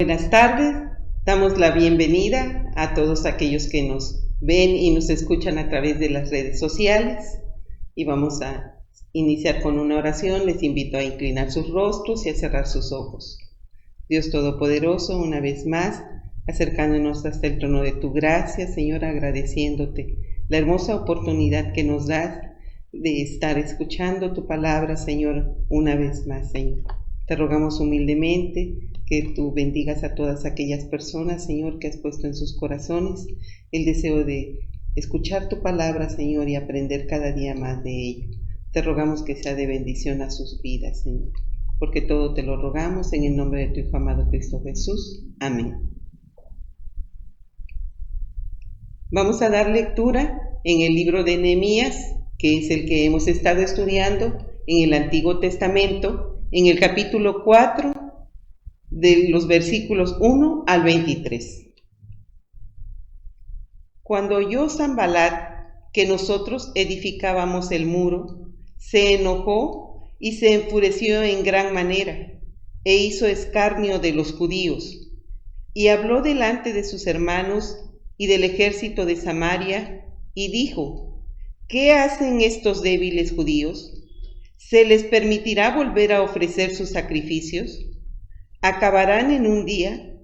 Buenas tardes, damos la bienvenida a todos aquellos que nos ven y nos escuchan a través de las redes sociales y vamos a iniciar con una oración. Les invito a inclinar sus rostros y a cerrar sus ojos. Dios Todopoderoso, una vez más, acercándonos hasta el trono de tu gracia, Señor, agradeciéndote la hermosa oportunidad que nos das de estar escuchando tu palabra, Señor, una vez más, Señor. Te rogamos humildemente que tú bendigas a todas aquellas personas, Señor, que has puesto en sus corazones el deseo de escuchar tu palabra, Señor, y aprender cada día más de ello. Te rogamos que sea de bendición a sus vidas, Señor, porque todo te lo rogamos en el nombre de tu Hijo amado Cristo Jesús. Amén. Vamos a dar lectura en el libro de Nehemías, que es el que hemos estado estudiando en el Antiguo Testamento, en el capítulo 4, de los versículos 1 al 23. Cuando oyó Sanbalat que nosotros edificábamos el muro, se enojó y se enfureció en gran manera, e hizo escarnio de los judíos, y habló delante de sus hermanos y del ejército de Samaria, y dijo: ¿Qué hacen estos débiles judíos? ¿Se les permitirá volver a ofrecer sus sacrificios? ¿Acabarán en un día?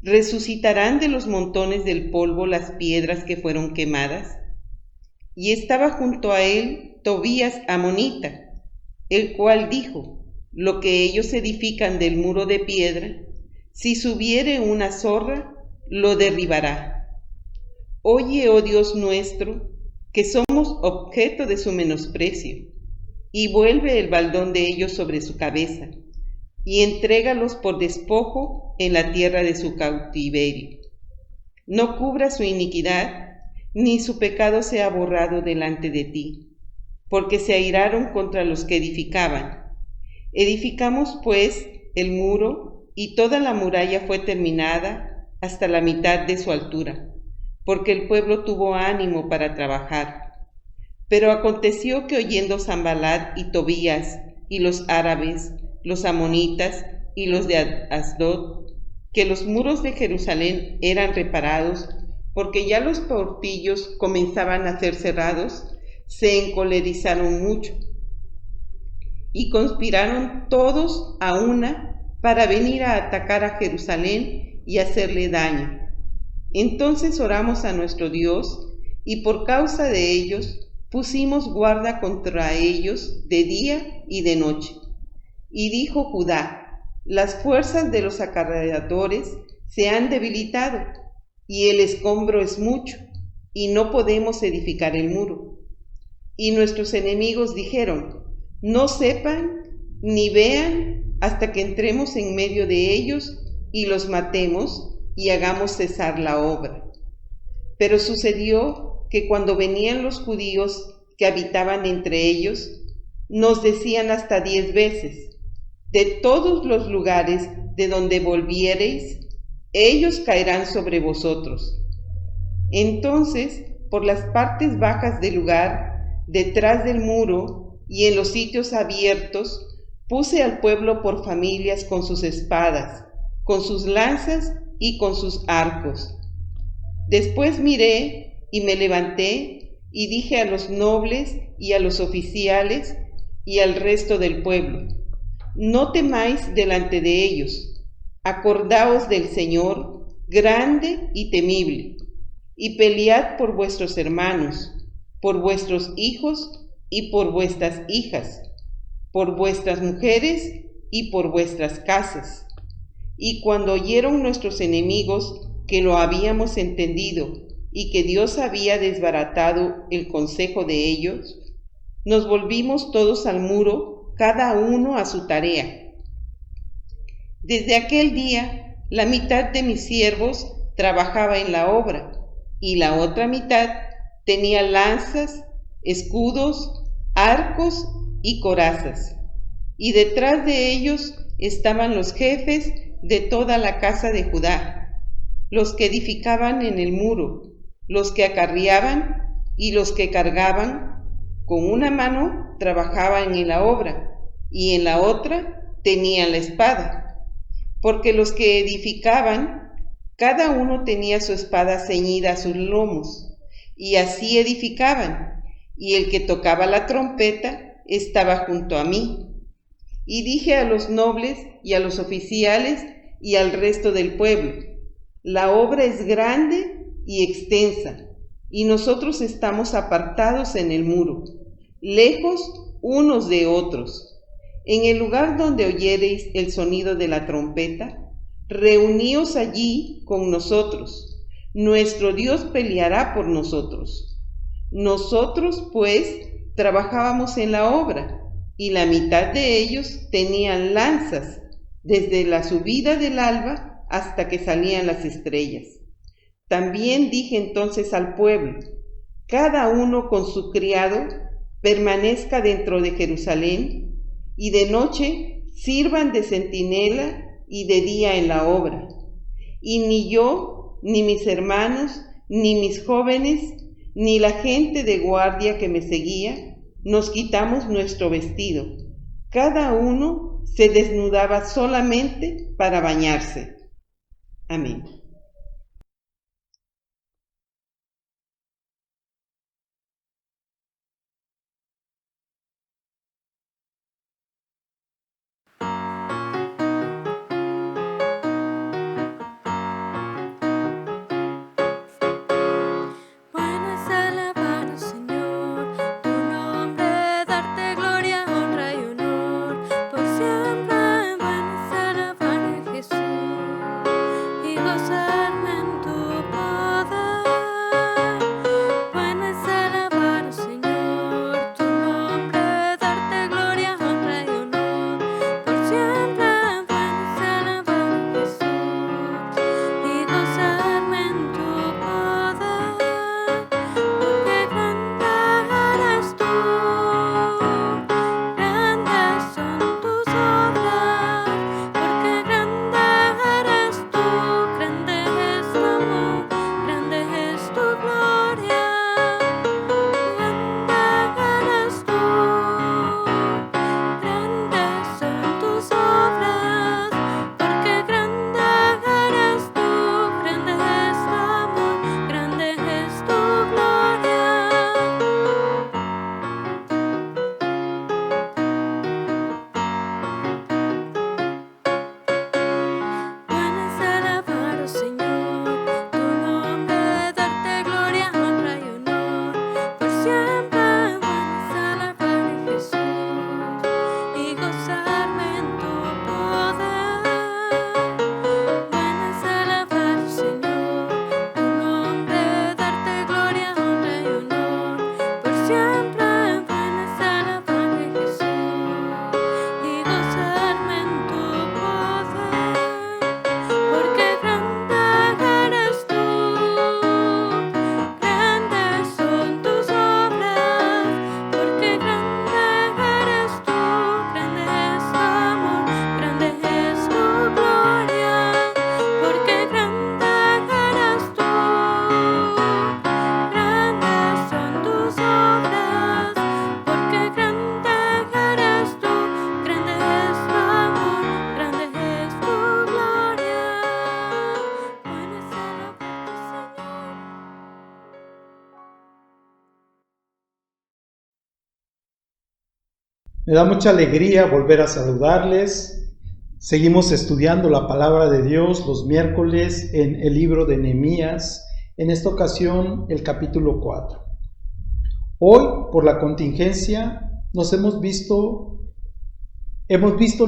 ¿Resucitarán de los montones del polvo las piedras que fueron quemadas? Y estaba junto a él Tobías amonita, el cual dijo: lo que ellos edifican del muro de piedra, si subiere una zorra, lo derribará. Oye, oh Dios nuestro, que somos objeto de su menosprecio, y vuelve el baldón de ellos sobre su cabeza, y entrégalos por despojo en la tierra de su cautiverio. No cubra su iniquidad, ni su pecado sea borrado delante de ti, porque se airaron contra los que edificaban. Edificamos pues el muro, y toda la muralla fue terminada hasta la mitad de su altura, porque el pueblo tuvo ánimo para trabajar. Pero aconteció que oyendo Sanbalat y Tobías y los árabes, los amonitas y los de Asdod, que los muros de Jerusalén eran reparados, porque ya los portillos comenzaban a ser cerrados, se encolerizaron mucho y conspiraron todos a una para venir a atacar a Jerusalén y hacerle daño. Entonces oramos a nuestro Dios, y por causa de ellos pusimos guarda contra ellos de día y de noche. Y dijo Judá: las fuerzas de los acarreadores se han debilitado, y el escombro es mucho, y no podemos edificar el muro. Y nuestros enemigos dijeron: no sepan ni vean hasta que entremos en medio de ellos y los matemos y hagamos cesar la obra. Pero sucedió que cuando venían los judíos que habitaban entre ellos, nos decían hasta 10 veces: de todos los lugares de donde volviereis, ellos caerán sobre vosotros. Entonces, por las partes bajas del lugar, detrás del muro y en los sitios abiertos, puse al pueblo por familias con sus espadas, con sus lanzas y con sus arcos. Después miré y me levanté y dije a los nobles y a los oficiales y al resto del pueblo: no temáis delante de ellos, acordaos del Señor, grande y temible, y pelead por vuestros hermanos, por vuestros hijos y por vuestras hijas, por vuestras mujeres y por vuestras casas. Y cuando oyeron nuestros enemigos que lo habíamos entendido y que Dios había desbaratado el consejo de ellos, nos volvimos todos al muro, cada uno a su tarea. Desde aquel día, la mitad de mis siervos trabajaba en la obra, y la otra mitad tenía lanzas, escudos, arcos y corazas. Y detrás de ellos estaban los jefes de toda la casa de Judá, los que edificaban en el muro, los que acarreaban y los que cargaban. Con una mano trabajaban en la obra y en la otra tenían la espada, porque los que edificaban, cada uno tenía su espada ceñida a sus lomos, y así edificaban, y el que tocaba la trompeta estaba junto a mí. Y dije a los nobles y a los oficiales y al resto del pueblo: la obra es grande y extensa, y nosotros estamos apartados en el muro, lejos unos de otros. En el lugar donde oyereis el sonido de la trompeta, reuníos allí con nosotros. Nuestro Dios peleará por nosotros. Nosotros, pues, trabajábamos en la obra, y la mitad de ellos tenían lanzas, desde la subida del alba hasta que salían las estrellas. También dije entonces al pueblo: cada uno con su criado permanezca dentro de Jerusalén, y de noche sirvan de centinela y de día en la obra. Y ni yo, ni mis hermanos, ni mis jóvenes, ni la gente de guardia que me seguía, nos quitamos nuestro vestido. Cada uno se desnudaba solamente para bañarse. Amén. Me da mucha alegría volver a saludarles. Seguimos estudiando la palabra de Dios los miércoles en el libro de Nehemías, en esta ocasión el capítulo 4. Hoy, por la contingencia, hemos visto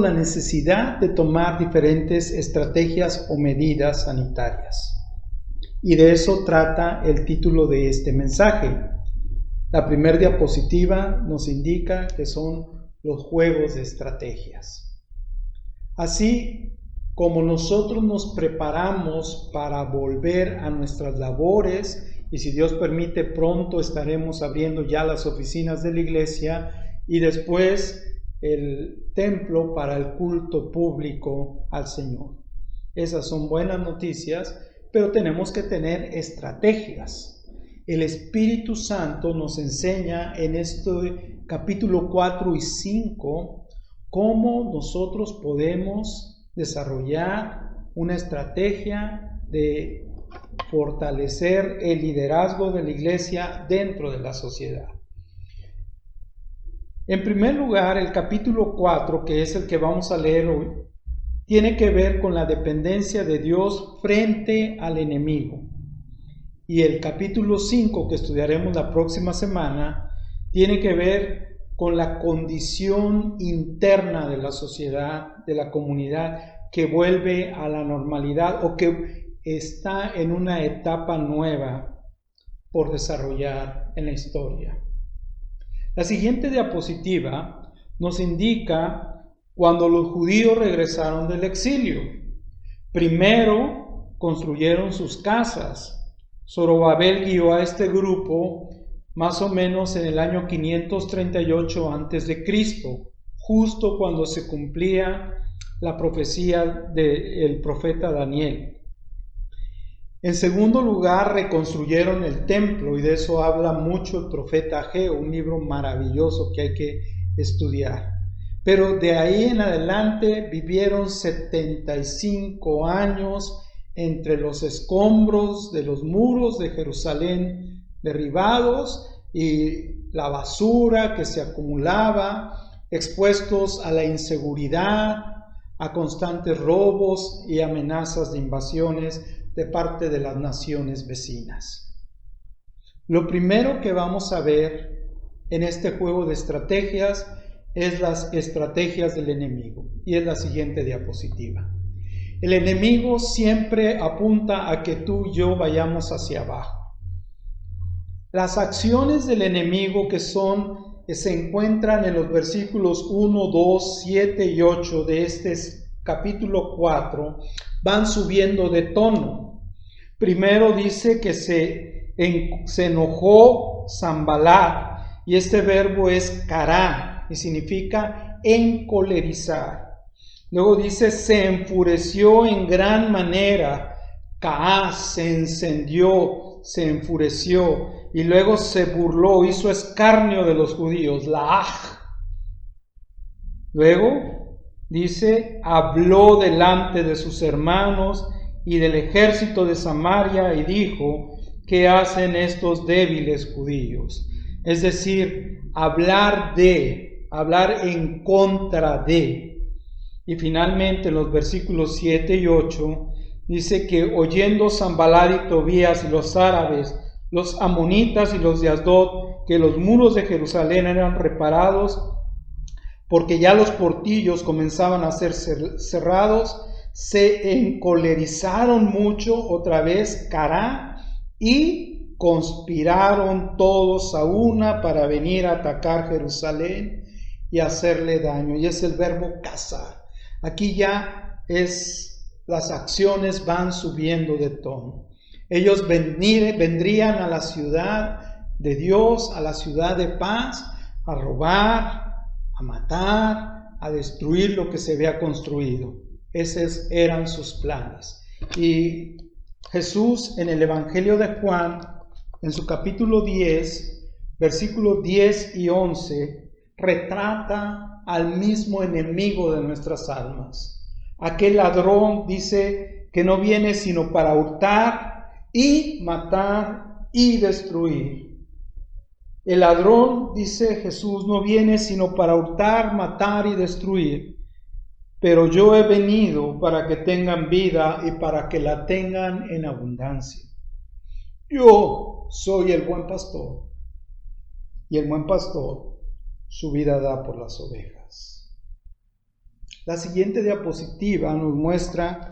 la necesidad de tomar diferentes estrategias o medidas sanitarias. Y de eso trata el título de este mensaje. La primera diapositiva nos indica que son los juegos de estrategias. Así como nosotros nos preparamos para volver a nuestras labores, y si Dios permite pronto estaremos abriendo ya las oficinas de la iglesia y después el templo para el culto público al Señor. Esas son buenas noticias, pero tenemos que tener estrategias. El Espíritu Santo nos enseña en este capítulo 4 y 5 cómo nosotros podemos desarrollar una estrategia de fortalecer el liderazgo de la iglesia dentro de la sociedad. En primer lugar, el capítulo 4, que es el que vamos a leer hoy, tiene que ver con la dependencia de Dios frente al enemigo. Y el capítulo 5, que estudiaremos la próxima semana, tiene que ver con la condición interna de la sociedad, de la comunidad, que vuelve a la normalidad o que está en una etapa nueva por desarrollar en la historia. La siguiente diapositiva nos indica cuando los judíos regresaron del exilio. Primero construyeron sus casas. Zorobabel guió a este grupo más o menos en el año 538 a.C., justo cuando se cumplía la profecía del profeta Daniel. En segundo lugar, reconstruyeron el templo, y de eso habla mucho el profeta Ageo, un libro maravilloso que hay que estudiar. Pero de ahí en adelante vivieron 75 años entre los escombros de los muros de Jerusalén derribados y la basura que se acumulaba, expuestos a la inseguridad, a constantes robos y amenazas de invasiones de parte de las naciones vecinas. Lo primero que vamos a ver en este juego de estrategias es las estrategias del enemigo, y es la siguiente diapositiva. El enemigo siempre apunta a que tú y yo vayamos hacia abajo. Las acciones del enemigo que se encuentran en los versículos 1, 2, 7 y 8 de este capítulo 4 van subiendo de tono. Primero dice que se enojó Sanbalat, y este verbo es kará y significa encolerizar. Luego dice se enfureció en gran manera, Caás, se encendió, se enfureció, y luego se burló, hizo escarnio de los judíos, Laaj. Luego dice habló delante de sus hermanos y del ejército de Samaria y dijo, ¿qué hacen estos débiles judíos? Es decir, hablar en contra de. Y finalmente en los versículos 7 y 8 dice que oyendo Sanbalat y Tobías y los árabes, los amonitas y los de Asdod, que los muros de Jerusalén eran reparados, porque ya los portillos comenzaban a ser cerrados, se encolerizaron mucho, otra vez kará, y conspiraron todos a una para venir a atacar Jerusalén y hacerle daño. Y es el verbo cazar. Aquí ya las acciones van subiendo de tono. Ellos vendrían a la ciudad de Dios, a la ciudad de paz, a robar, a matar, a destruir lo que se había construido. Esos eran sus planes. Y Jesús en el Evangelio de Juan, en su capítulo 10, versículos 10 y 11, retrata al mismo enemigo de nuestras almas. Aquel ladrón dice que no viene sino para hurtar y matar y destruir. El ladrón, dice Jesús, no viene sino para hurtar, matar y destruir. Pero yo he venido para que tengan vida y para que la tengan en abundancia. Yo soy el buen pastor, y el buen pastor su vida da por las ovejas. La siguiente diapositiva nos muestra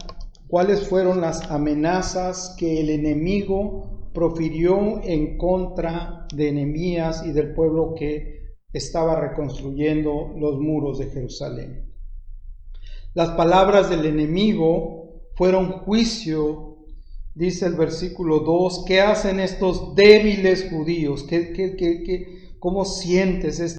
cuáles fueron las amenazas que el enemigo profirió en contra de Nehemías y del pueblo que estaba reconstruyendo los muros de Jerusalén. Las palabras del enemigo fueron juicio, dice el versículo 2, ¿qué hacen estos débiles judíos? ¿Cómo sientes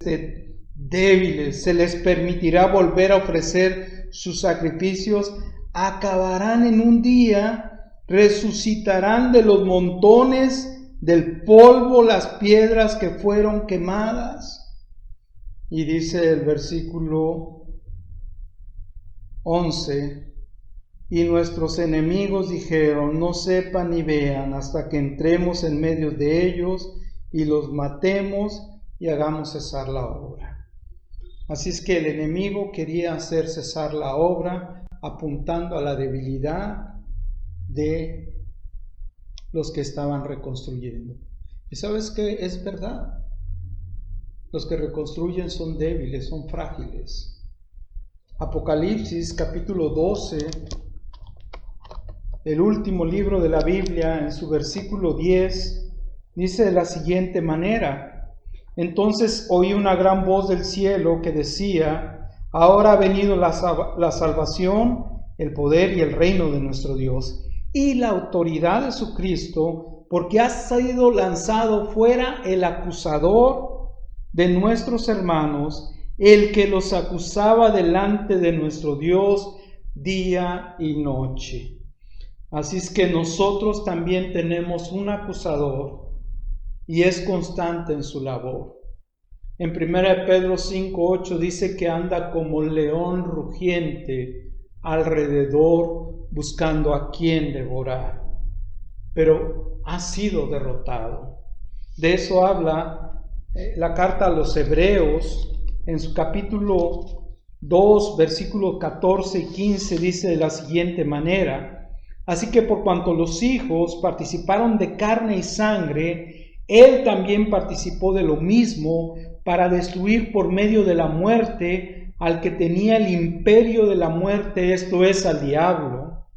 débiles? ¿Se les permitirá volver a ofrecer sus sacrificios? Acabarán en un día, resucitarán de los montones del polvo las piedras que fueron quemadas. Y dice el versículo 11, Y nuestros enemigos dijeron: no sepan ni vean hasta que entremos en medio de ellos y los matemos y hagamos cesar la obra. Así es que el enemigo quería hacer cesar la obra, apuntando a la debilidad de los que estaban reconstruyendo. ¿Y sabes qué? Es verdad. Los que reconstruyen son débiles, son frágiles. Apocalipsis capítulo 12, el último libro de la Biblia, en su versículo 10, dice de la siguiente manera: entonces oí una gran voz del cielo que decía: ahora ha venido la salvación, el poder y el reino de nuestro Dios, y la autoridad de su Cristo, porque ha sido lanzado fuera el acusador de nuestros hermanos, el que los acusaba delante de nuestro Dios día y noche. Así es que nosotros también tenemos un acusador y es constante en su labor. En 1 Pedro 5:8 dice que anda como león rugiente alrededor buscando a quien devorar, pero ha sido derrotado. De eso habla la carta a los Hebreos en su capítulo 2, versículos 14 y 15, dice de la siguiente manera: así que por cuanto los hijos participaron de carne y sangre, él también participó de lo mismo, para destruir por medio de la muerte al que tenía el imperio de la muerte, esto es, al diablo,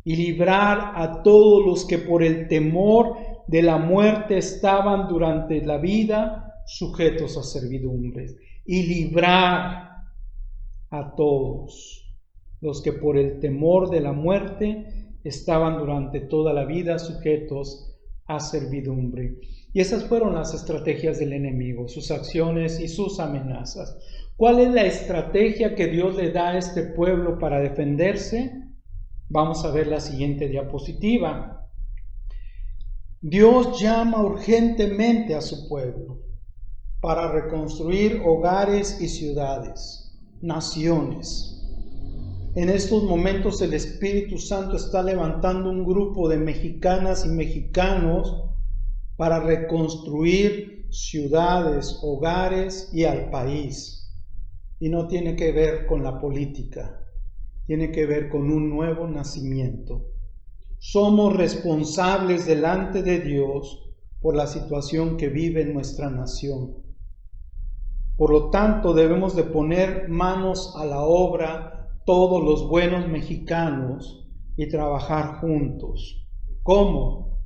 y librar a todos los que por el temor de la muerte estaban durante la vida sujetos a servidumbres. Y librar a todos los que por el temor de la muerte estaban durante toda la vida sujetos a servidumbre. Y esas fueron las estrategias del enemigo, sus acciones y sus amenazas. ¿Cuál es la estrategia que Dios le da a este pueblo para defenderse? Vamos a ver la siguiente diapositiva. Dios llama urgentemente a su pueblo para reconstruir hogares y ciudades, naciones. En estos momentos el Espíritu Santo está levantando un grupo de mexicanas y mexicanos para reconstruir ciudades, hogares y al país. Y no tiene que ver con la política, tiene que ver con un nuevo nacimiento. Somos responsables delante de Dios por la situación que vive nuestra nación. Por lo tanto, debemos de poner manos a la obra todos los buenos mexicanos y trabajar juntos. ¿Cómo?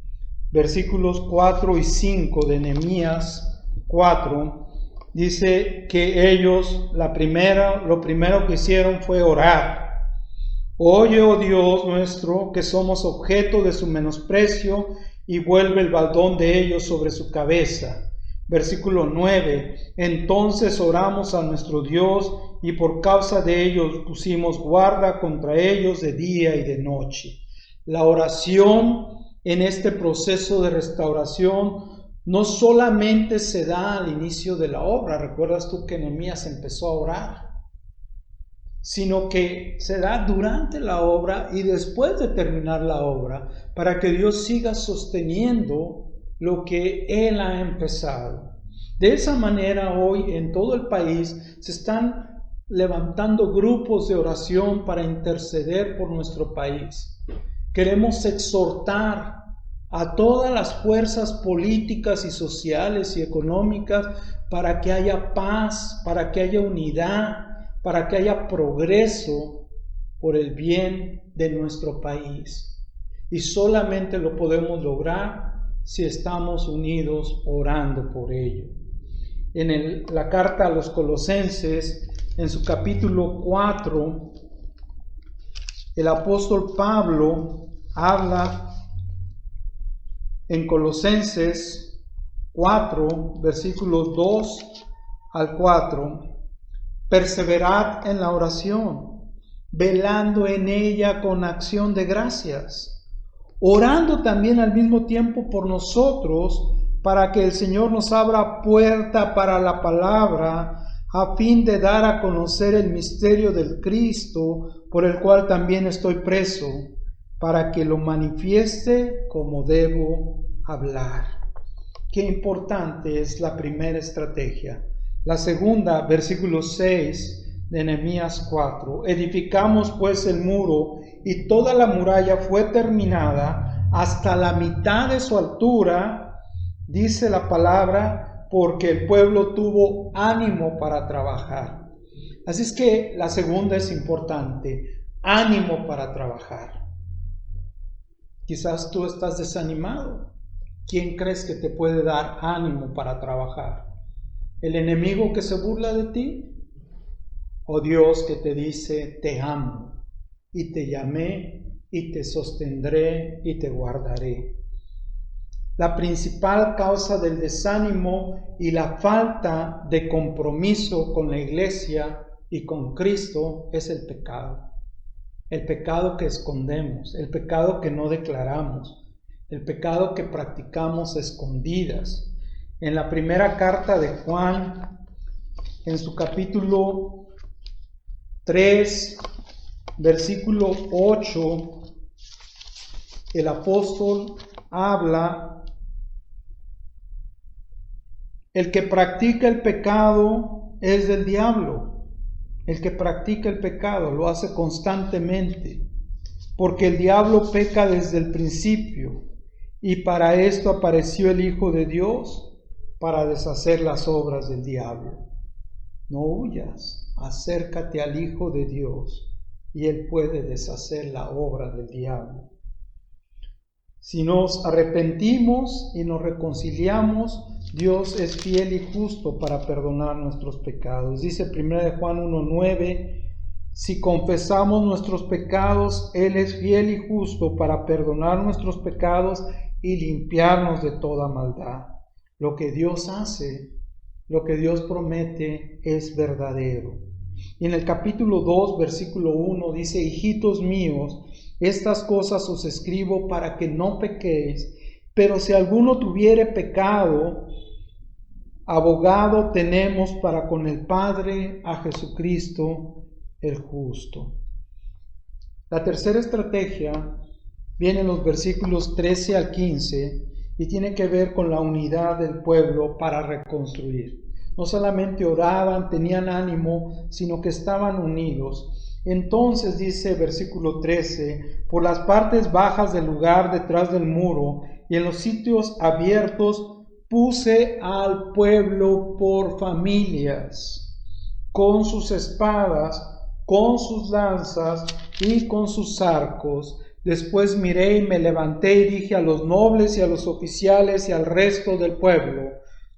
Versículos 4 y 5 de Nehemías 4 dice que ellos lo primero que hicieron fue orar. Oye, oh Dios nuestro, que somos objeto de su menosprecio, y vuelve el baldón de ellos sobre su cabeza. Versículo 9, entonces oramos a nuestro Dios, y por causa de ellos pusimos guarda contra ellos de día y de noche. La oración en este proceso de restauración no solamente se da al inicio de la obra, recuerdas tú que Nehemías empezó a orar, sino que se da durante la obra y después de terminar la obra, para que Dios siga sosteniendo lo que Él ha empezado. De esa manera hoy en todo el país se están levantando grupos de oración para interceder por nuestro país. Queremos exhortar a todas las fuerzas políticas y sociales y económicas para que haya paz, para que haya unidad, para que haya progreso por el bien de nuestro país. Y solamente lo podemos lograr si estamos unidos orando por ello. En la carta a los Colosenses, en su capítulo 4, el apóstol Pablo habla en Colosenses 4, versículos 2 al 4. Perseverad en la oración, velando en ella con acción de gracias, orando también al mismo tiempo por nosotros, para que el Señor nos abra puerta para la palabra, a fin de dar a conocer el misterio del Cristo, por el cual también estoy preso, para que lo manifieste como debo hablar. Qué importante es la primera estrategia. La segunda, versículo 6 de Nehemías 4. Edificamos pues el muro y toda la muralla fue terminada hasta la mitad de su altura, dice la palabra, porque el pueblo tuvo ánimo para trabajar. Así es que la segunda es importante, ánimo para trabajar. Quizás tú estás desanimado. ¿Quién crees que te puede dar ánimo para trabajar? ¿El enemigo que se burla de ti? ¿O Dios que te dice, te amo y te llamé y te sostendré y te guardaré? La principal causa del desánimo y la falta de compromiso con la iglesia y con Cristo es el pecado. El pecado que escondemos, el pecado que no declaramos, el pecado que practicamos a escondidas. En la primera carta de Juan, en su capítulo 3, versículo 8, el apóstol habla: el que practica el pecado es del diablo. El que practica el pecado lo hace constantemente, porque el diablo peca desde el principio. Y para esto apareció el Hijo de Dios, para deshacer las obras del diablo. No huyas, acércate al Hijo de Dios, y Él puede deshacer la obra del diablo. Si nos arrepentimos y nos reconciliamos, Dios es fiel y justo para perdonar nuestros pecados. Dice 1 Juan 1:9, si confesamos nuestros pecados, Él es fiel y justo para perdonar nuestros pecados y limpiarnos de toda maldad. Lo que Dios hace, lo que Dios promete es verdadero. Y en el capítulo 2, versículo 1 dice: hijitos míos, estas cosas os escribo para que no pequéis, pero si alguno tuviere pecado, abogado tenemos para con el Padre, a Jesucristo el justo. La tercera estrategia viene en los versículos 13 al 15 y tiene que ver con la unidad del pueblo para reconstruir. No solamente oraban, tenían ánimo, sino que estaban unidos. Entonces dice versículo 13, por las partes bajas del lugar detrás del muro y en los sitios abiertos puse al pueblo por familias, con sus espadas, con sus lanzas y con sus arcos. Después miré y me levanté y dije a los nobles y a los oficiales y al resto del pueblo: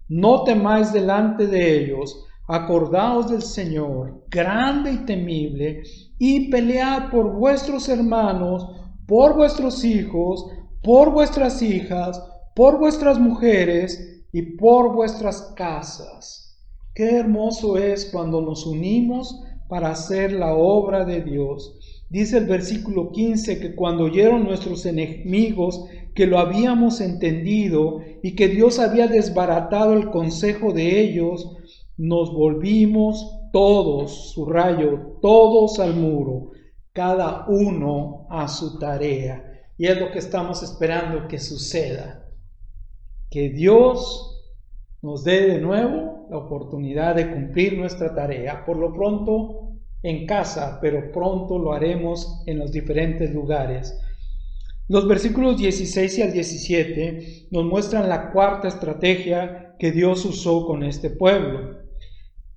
no temáis delante de ellos, acordaos del Señor, grande y temible, y pelead por vuestros hermanos, por vuestros hijos, por vuestras hijas, por vuestras mujeres y por vuestras casas. Qué hermoso es cuando nos unimos para hacer la obra de Dios. Dice el versículo 15 que cuando oyeron nuestros enemigos que lo habíamos entendido y que Dios había desbaratado el consejo de ellos, nos volvimos todos, subrayo, todos al muro, cada uno a su tarea. Y es lo que estamos esperando que suceda. Que Dios nos dé de nuevo la oportunidad de cumplir nuestra tarea. Por lo pronto en casa, pero pronto lo haremos en los diferentes lugares. Los versículos 16 y al 17 nos muestran la cuarta estrategia que Dios usó con este pueblo: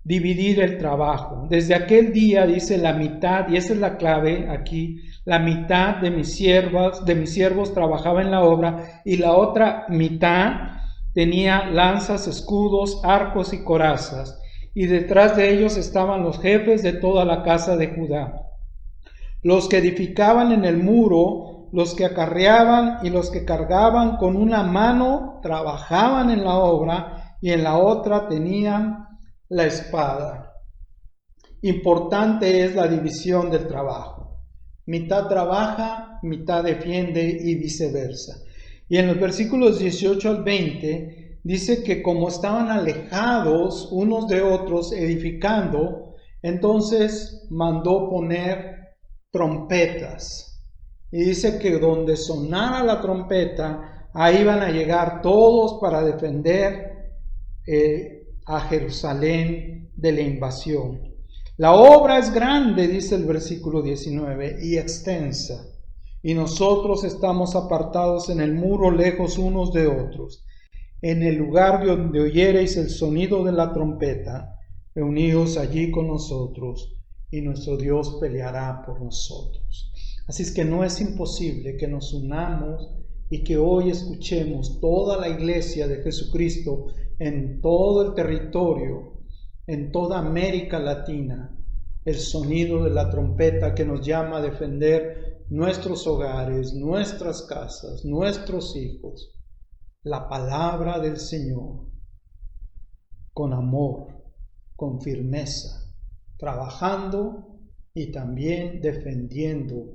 dividir el trabajo. Desde aquel día, dice, la mitad, y esa es la clave aquí, la mitad de mis siervos trabajaba en la obra, y la otra mitad tenía lanzas, escudos, arcos y corazas, y detrás de ellos estaban los jefes de toda la casa de Judá, los que edificaban en el muro, los que acarreaban y los que cargaban. Con una mano trabajaban en la obra y en la otra tenían la espada. Importante es la división del trabajo. Mitad trabaja, mitad defiende y viceversa. Y en los versículos 18 al 20 dice que como estaban alejados unos de otros edificando, entonces mandó poner trompetas. Y dice que donde sonara la trompeta, ahí van a llegar todos para defender a Jerusalén de la invasión. La obra es grande, dice el versículo 19, y extensa, y nosotros estamos apartados en el muro, lejos unos de otros. En el lugar donde oyereis el sonido de la trompeta, reunidos allí con nosotros, y nuestro Dios peleará por nosotros. Así es que no es imposible que nos unamos y que hoy escuchemos toda la iglesia de Jesucristo en todo el territorio, en toda América Latina, el sonido de la trompeta que nos llama a defender nuestros hogares, nuestras casas, nuestros hijos, la palabra del Señor, con amor, con firmeza, trabajando y también defendiendo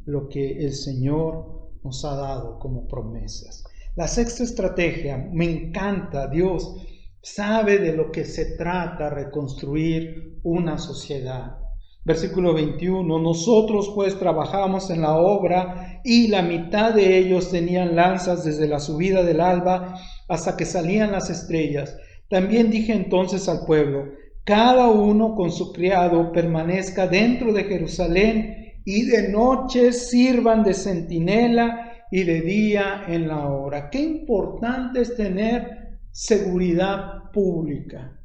lo que el Señor nos ha dado como promesas. La sexta estrategia, me encanta, Dios sabe de lo que se trata, reconstruir una sociedad. Versículo 21, nosotros pues trabajamos en la obra y la mitad de ellos tenían lanzas desde la subida del alba hasta que salían las estrellas. También dije entonces al pueblo, cada uno con su criado permanezca dentro de Jerusalén y de noche sirvan de centinela y de día en la obra. Qué importante es tener seguridad pública.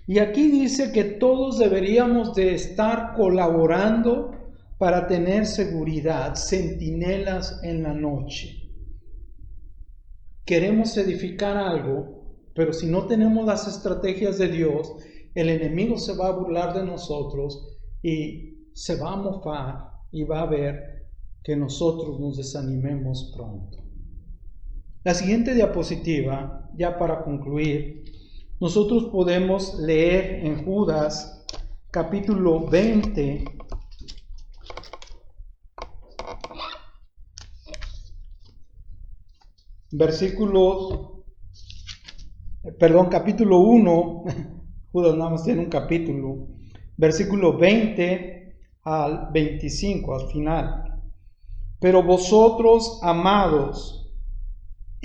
Y aquí dice que todos deberíamos de estar colaborando para tener seguridad, centinelas en la noche. Queremos edificar algo, pero si no tenemos las estrategias de Dios, el enemigo se va a burlar de nosotros y se va a mofar y va a ver que nosotros nos desanimemos pronto. La siguiente diapositiva, ya para concluir, nosotros podemos leer en Judas capítulo 20, capítulo 1, Judas nada más tiene un capítulo, versículo 20 al 25, al final. Pero vosotros, amados,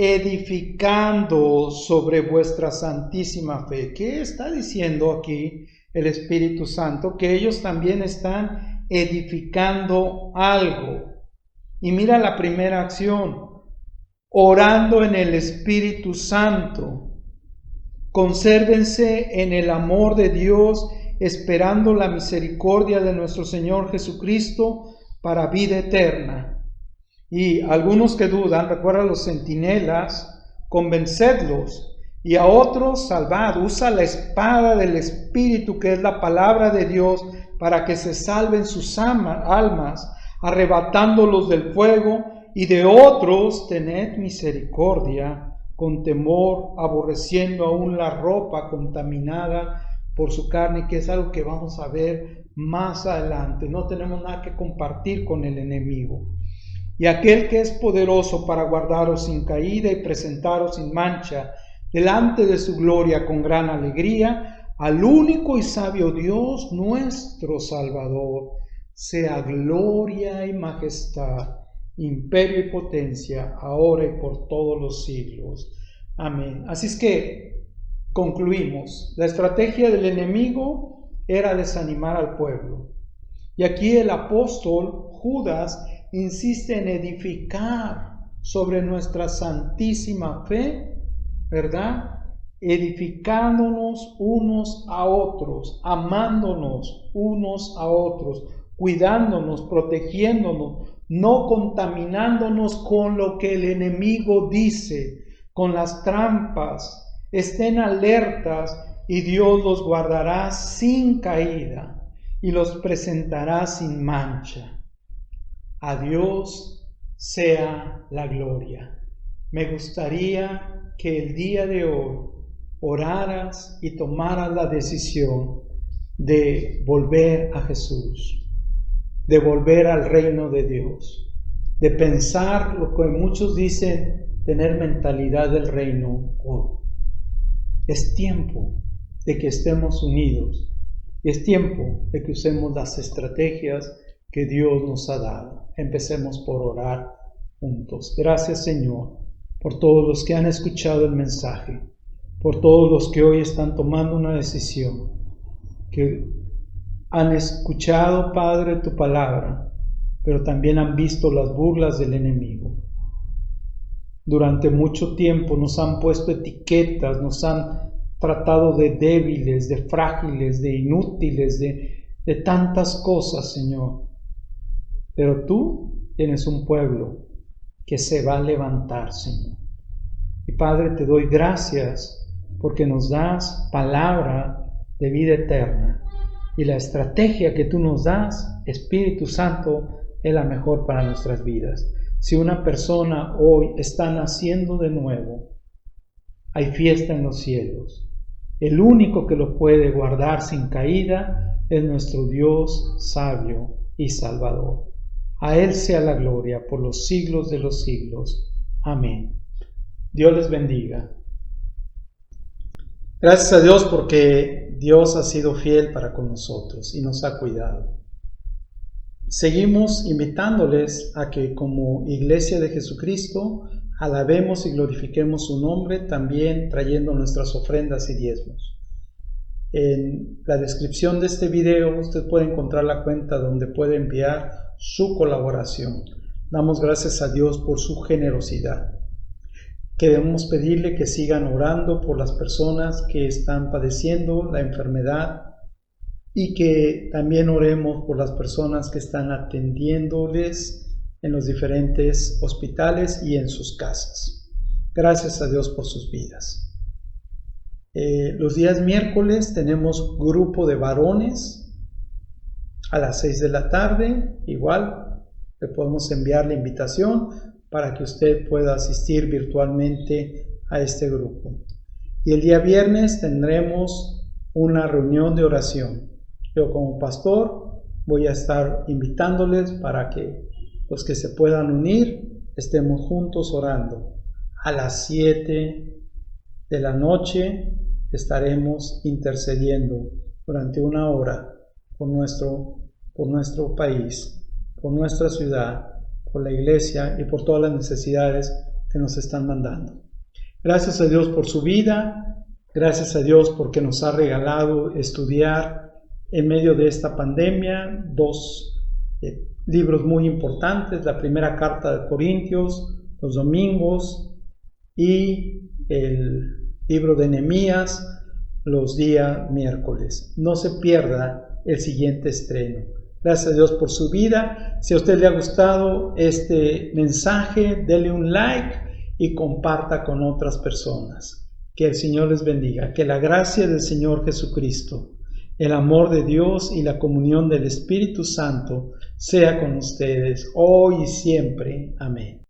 edificando sobre vuestra santísima fe. ¿Qué está diciendo aquí el Espíritu Santo? Que ellos también están edificando algo. Y mira la primera acción, orando en el Espíritu Santo. Consérvense en el amor de Dios, esperando la misericordia de nuestro Señor Jesucristo para vida eterna. Y algunos que dudan, recuerda a los centinelas, convencedlos, y a otros salvad. Usa la espada del Espíritu, que es la palabra de Dios, para que se salven sus almas, arrebatándolos del fuego, y de otros tened misericordia, con temor, aborreciendo aún la ropa contaminada por su carne, que es algo que vamos a ver más adelante. No tenemos nada que compartir con el enemigo. Y aquel que es poderoso para guardaros sin caída y presentaros sin mancha delante de su gloria con gran alegría, al único y sabio Dios, nuestro Salvador, sea gloria y majestad, imperio y potencia, ahora y por todos los siglos. Amén. Así es que concluimos. La estrategia del enemigo era desanimar al pueblo. Y aquí el apóstol Judas insiste en edificar sobre nuestra santísima fe, ¿verdad? Edificándonos unos a otros, amándonos unos a otros, cuidándonos, protegiéndonos, no contaminándonos con lo que el enemigo dice, con las trampas. Estén alertas y Dios los guardará sin caída y los presentará sin mancha. A Dios sea la gloria. Me gustaría que el día de hoy oraras y tomaras la decisión de volver a Jesús, de volver al reino de Dios, de pensar lo que muchos dicen tener mentalidad del reino hoy. Es tiempo de que estemos unidos y es tiempo de que usemos las estrategias que Dios nos ha dado. Empecemos por orar juntos. Gracias, Señor, por todos los que han escuchado el mensaje, por todos los que hoy están tomando una decisión, que han escuchado, Padre, tu palabra, pero también han visto las burlas del enemigo. Durante mucho tiempo nos han puesto etiquetas, nos han tratado de débiles, de frágiles, de inútiles, de tantas cosas, Señor. Pero tú tienes un pueblo que se va a levantar, Señor. Y Padre, te doy gracias porque nos das palabra de vida eterna. Y la estrategia que tú nos das, Espíritu Santo, es la mejor para nuestras vidas. Si una persona hoy está naciendo de nuevo, hay fiesta en los cielos. El único que lo puede guardar sin caída es nuestro Dios sabio y Salvador. A Él sea la gloria por los siglos de los siglos. Amén. Dios les bendiga. Gracias a Dios porque Dios ha sido fiel para con nosotros y nos ha cuidado. Seguimos invitándoles a que como Iglesia de Jesucristo alabemos y glorifiquemos su nombre, también trayendo nuestras ofrendas y diezmos. En la descripción de este video usted puede encontrar la cuenta donde puede enviar su colaboración. Damos gracias a Dios por su generosidad. Queremos pedirle que sigan orando por las personas que están padeciendo la enfermedad y que también oremos por las personas que están atendiéndoles en los diferentes hospitales y en sus casas. Gracias a Dios por sus vidas. Los días miércoles tenemos grupo de varones a las 6 de la tarde. Igual le podemos enviar la invitación para que usted pueda asistir virtualmente a este grupo. Y el día viernes tendremos una reunión de oración. Yo como pastor voy a estar invitándoles para que los que se puedan unir estemos juntos orando. A las 7 de la noche estaremos intercediendo durante una hora por nuestro país, por nuestra ciudad, por la iglesia y por todas las necesidades que nos están mandando. Gracias a Dios por su vida, gracias a Dios porque nos ha regalado estudiar en medio de esta pandemia 2 libros muy importantes, la primera carta de Corintios, los domingos, y el libro de Nehemías los días miércoles. No se pierda el siguiente estreno. Gracias a Dios por su vida. Si a usted le ha gustado este mensaje, dele un like y comparta con otras personas. Que el Señor les bendiga. Que la gracia del Señor Jesucristo, el amor de Dios y la comunión del Espíritu Santo sea con ustedes hoy y siempre. Amén.